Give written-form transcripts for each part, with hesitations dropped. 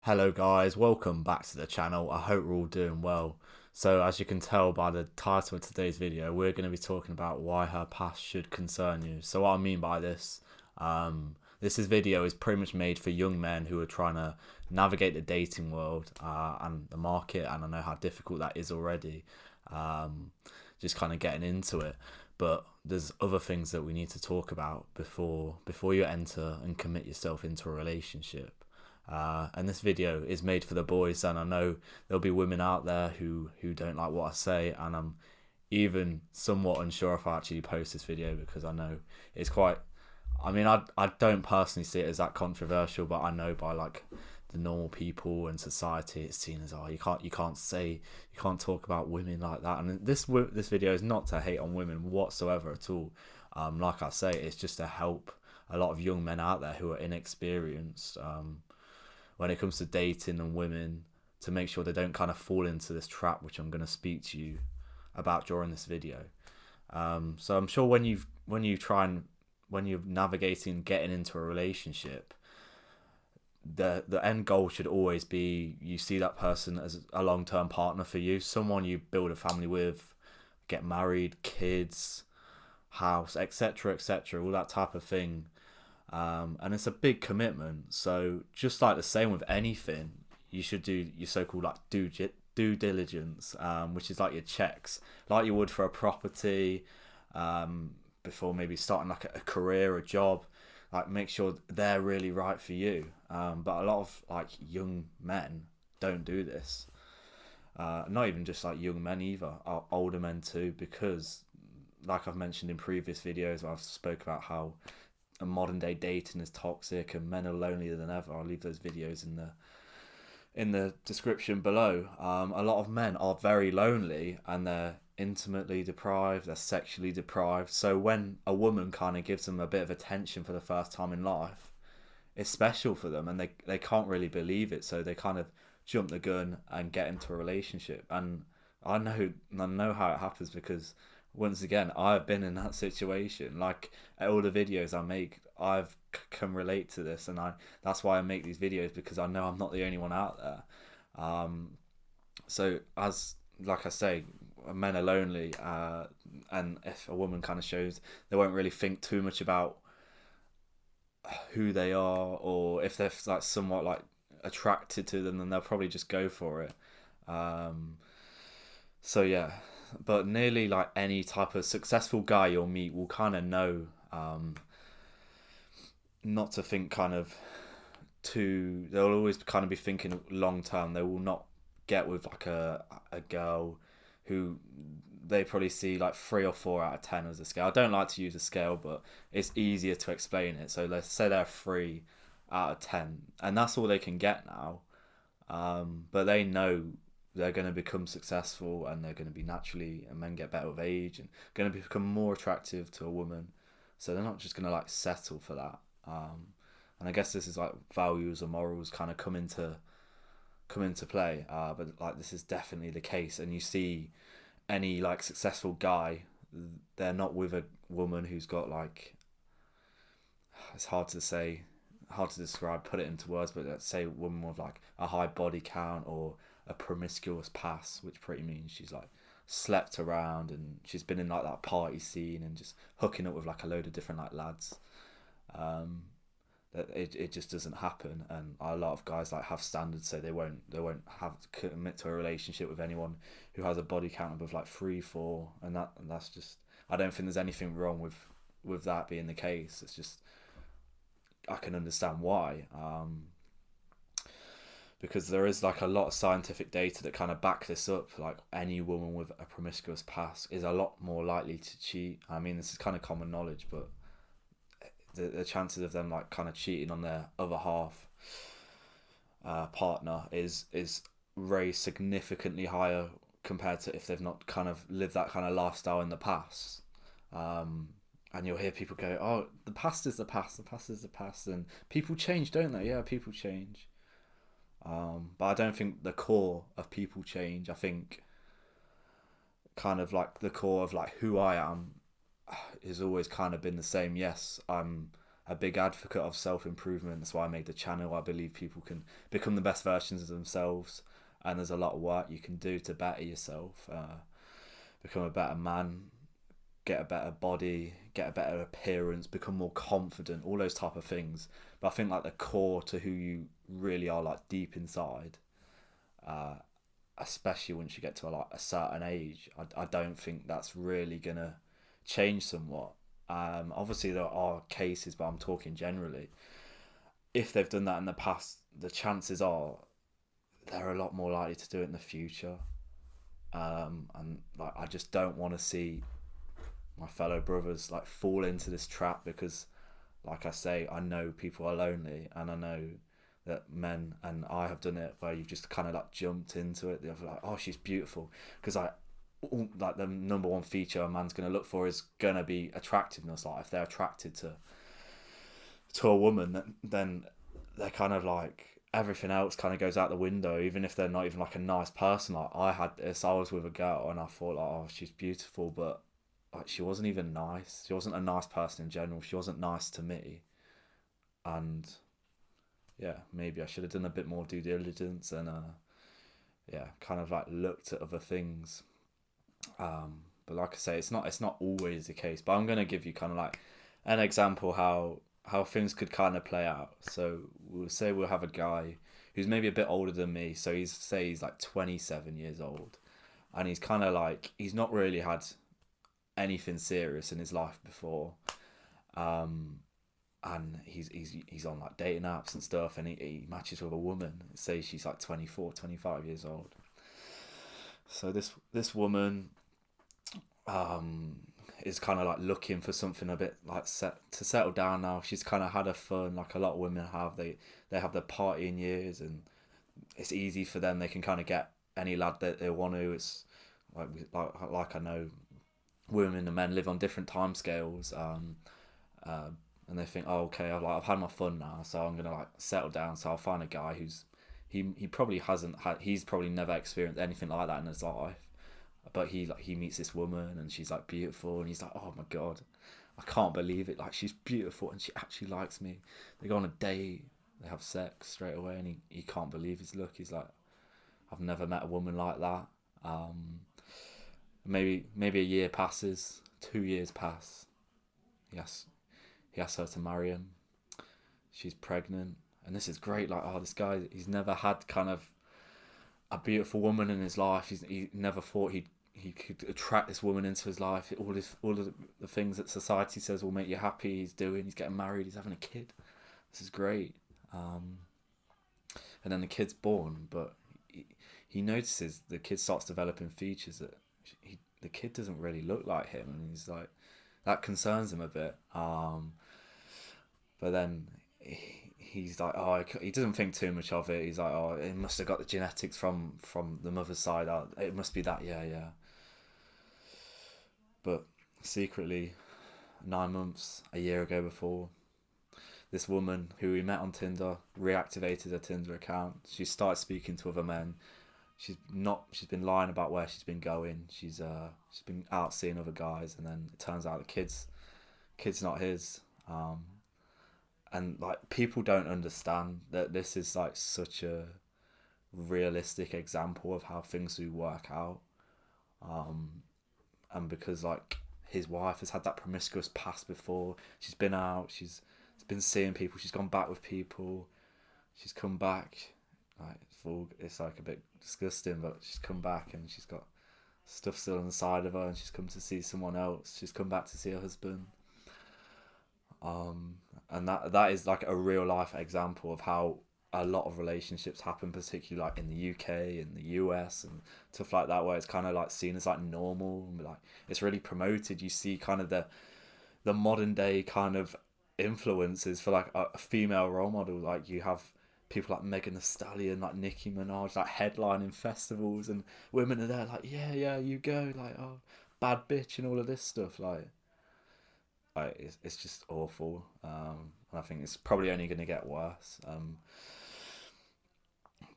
Hello guys, welcome back to the channel. I hope we're all doing well. So as you can tell by the title of today's video, we're going to be talking about why her past should concern you. So what I mean by this, video is pretty much made for young men who are trying to navigate the dating world and the market, and I know how difficult that is already, just kind of getting into it. But there's other things that we need to talk about before you enter and commit yourself into a relationship. And this video is made for the boys, and I know there'll be women out there who don't like what I say, and I'm even somewhat unsure if I actually post this video because I know it's quite. I mean, I don't personally see it as that controversial, but I know by like the normal people and society, it's seen as, oh, you can't talk about women like that. And this video is not to hate on women whatsoever at all. Like I say, it's just to help a lot of young men out there who are inexperienced. When it comes to dating and women, to make sure they don't kind of fall into this trap, which I'm going to speak to you about during this video. So I'm sure when you're navigating getting into a relationship, the end goal should always be you see that person as a long-term partner for you, someone you build a family with, get married, kids, house, etc., etc., all that type of thing. And it's a big commitment. So just like the same with anything, you should do your so-called like due diligence, which is like your checks, like you would for a property, before maybe starting like a career, a job. Like make sure they're really right for you. But a lot of like young men don't do this. Not even just like young men either, older men too, because like I've mentioned in previous videos, I've spoke about how modern day dating is toxic and men are lonelier than ever. I'll leave those videos in the description below. A lot of men are very lonely and they're intimately deprived, they're sexually deprived. So when a woman kind of gives them a bit of attention for the first time in life, it's special for them, and they can't really believe it. So they kind of jump the gun and get into a relationship. And I know how it happens because once again, I've been in that situation. Like all the videos I make, I've can relate to this, and that's why I make these videos, because I know I'm not the only one out there. So as like I say, men are lonely, and if a woman kind of shows, they won't really think too much about who they are, or if they're like somewhat like attracted to them, then they'll probably just go for it. Um, so yeah, but nearly like any type of successful guy you'll meet will kind of know, not to think kind of too. They'll always kind of be thinking long term. They will not get with like a girl who they probably see like 3 or 4 out of 10 as a scale. I don't like to use a scale, but it's easier to explain it. So let's say they're 3 out of 10, and that's all they can get now. But they know they're going to become successful, and they're going to be naturally, and men get better with age and going to become more attractive to a woman. So they're not just going to like settle for that. And I guess this is like values or morals kind of come into play. But like this is definitely the case, and you see any like successful guy, they're not with a woman who's got like, it's hard to say, hard to describe, put it into words, but let's say a woman with like a high body count or a promiscuous past, which pretty means she's like slept around and she's been in like that party scene and just hooking up with like a load of different like lads. That it just doesn't happen, and a lot of guys like have standards, so they won't have to commit to a relationship with anyone who has a body count of like 3 4, and that's just, I don't think there's anything wrong with that being the case. It's just I can understand why, because there is like a lot of scientific data that kind of back this up. Like any woman with a promiscuous past is a lot more likely to cheat. I mean, this is kind of common knowledge, but the chances of them like kind of cheating on their other half, partner is very significantly higher compared to if they've not kind of lived that kind of lifestyle in the past. And you'll hear people go, "Oh, the past is the past. The past is the past," and people change, don't they? Yeah, people change. But I don't think the core of people change. I think kind of like the core of like who I am has always kind of been the same. Yes, I'm a big advocate of self-improvement. That's why I made the channel. I believe people can become the best versions of themselves, and there's a lot of work you can do to better yourself, become a better man, get a better body, get a better appearance, become more confident, all those type of things. But I think like the core to who you really are, like deep inside, especially once you get to a certain age, I don't think that's really gonna change somewhat. Obviously there are cases, but I'm talking generally. If they've done that in the past, the chances are they're a lot more likely to do it in the future. And like I just don't want to see my fellow brothers like fall into this trap, because like I say, I know people are lonely, and I know that men, and I have done it, where you've just kind of like jumped into it. They're like, oh, she's beautiful, because like the number one feature a man's going to look for is going to be attractiveness. Like if they're attracted to a woman, then they're kind of like, everything else kind of goes out the window, even if they're not even like a nice person. Like I had this, I was with a girl and I thought like, oh, she's beautiful, but like she wasn't even nice. She wasn't a nice person in general. She wasn't nice to me. And yeah, maybe I should have done a bit more due diligence, and yeah, kind of like looked at other things. But like I say, it's not always the case. But I'm gonna give you kind of like an example how things could kind of play out. So we'll say we'll have a guy who's maybe a bit older than me. So he's like 27 years old, and he's kind of like, he's not really had anything serious in his life before, and he's on like dating apps and stuff, and he matches with a woman. Say she's like 24, 25 years old. So this woman is kind of like looking for something a bit like to settle down now. She's kind of had her fun, like a lot of women have. They have their partying years, and it's easy for them. They can kind of get any lad that they want to. It's like I know women and men live on different time scales, and they think, oh, okay, I've had my fun now, so I'm gonna like settle down. So I'll find a guy who's he probably hasn't had, he's probably never experienced anything like that in his life, but he meets this woman and she's like beautiful, and he's like, oh my god, I can't believe it, like she's beautiful and she actually likes me. They go on a date, they have sex straight away, and he can't believe his luck. He's like, I've never met a woman like that. Maybe a year passes, 2 years pass. He asks her to marry him. She's pregnant, and this is great. Like, oh, this guy, he's never had kind of a beautiful woman in his life. He never thought he could attract this woman into his life. All of the things that society says will make you happy, he's doing. He's getting married. He's having a kid. This is great. And then the kid's born, but he notices the kid starts developing features that the kid doesn't really look like him, and he's like, that concerns him a bit. But then he's like, oh, he doesn't think too much of it. He's like, oh, it must have got the genetics from the mother's side. It must be that, yeah. But secretly, 9 months, a year ago before, this woman who we met on Tinder reactivated her Tinder account. She started speaking to other men. She's been lying about where she's been going. She's been out seeing other guys, and then it turns out the kid's not his. And like, people don't understand that this is like such a realistic example of how things do work out. And because like his wife has had that promiscuous past before, she's been out, she's been seeing people, she's gone back with people, she's come back. Like, it's like a bit disgusting, but she's come back and she's got stuff still inside of her, and she's come to see someone else. She's come back to see her husband. And that is like a real life example of how a lot of relationships happen, particularly like in the UK and the US and stuff like that, where it's kind of like seen as like normal, and like it's really promoted. You see kind of the modern day kind of influences for like a female role model. Like you have people like Megan Thee Stallion, like Nicki Minaj, like headlining festivals, and women are there like, yeah, you go, like, oh, bad bitch, and all of this stuff. Like it's just awful. And I think it's probably only going to get worse.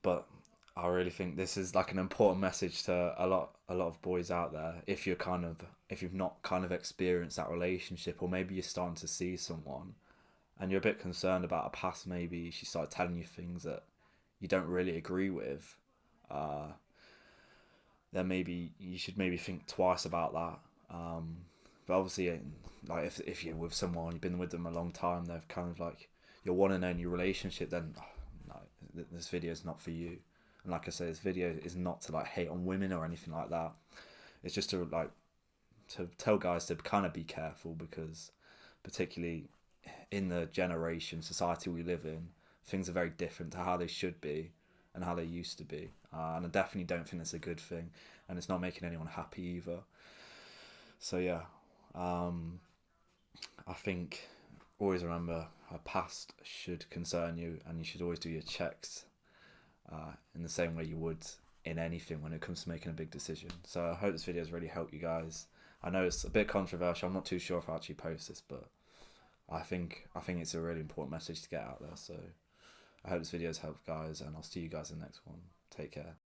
But I really think this is like an important message to a lot of boys out there. If you've not kind of experienced that relationship, or maybe you're starting to see someone, and you're a bit concerned about a past, maybe she started telling you things that you don't really agree with, uh, then maybe you should maybe think twice about that. But obviously, like if you're with someone, you've been with them a long time, they're kind of like your one and only relationship, then no, this video is not for you. And like I said, this video is not to like hate on women or anything like that. It's just to like to tell guys to kind of be careful, because particularly in the generation society we live in, things are very different to how they should be and how they used to be. And I definitely don't think that's a good thing, and it's not making anyone happy either. So yeah, I think always remember her past should concern you, and you should always do your checks in the same way you would in anything when it comes to making a big decision. So I hope this video has really helped you guys. I know it's a bit controversial. I'm not too sure if I actually post this, but I think it's a really important message to get out there. So I hope this video has helped, guys, and I'll see you guys in the next one. Take care.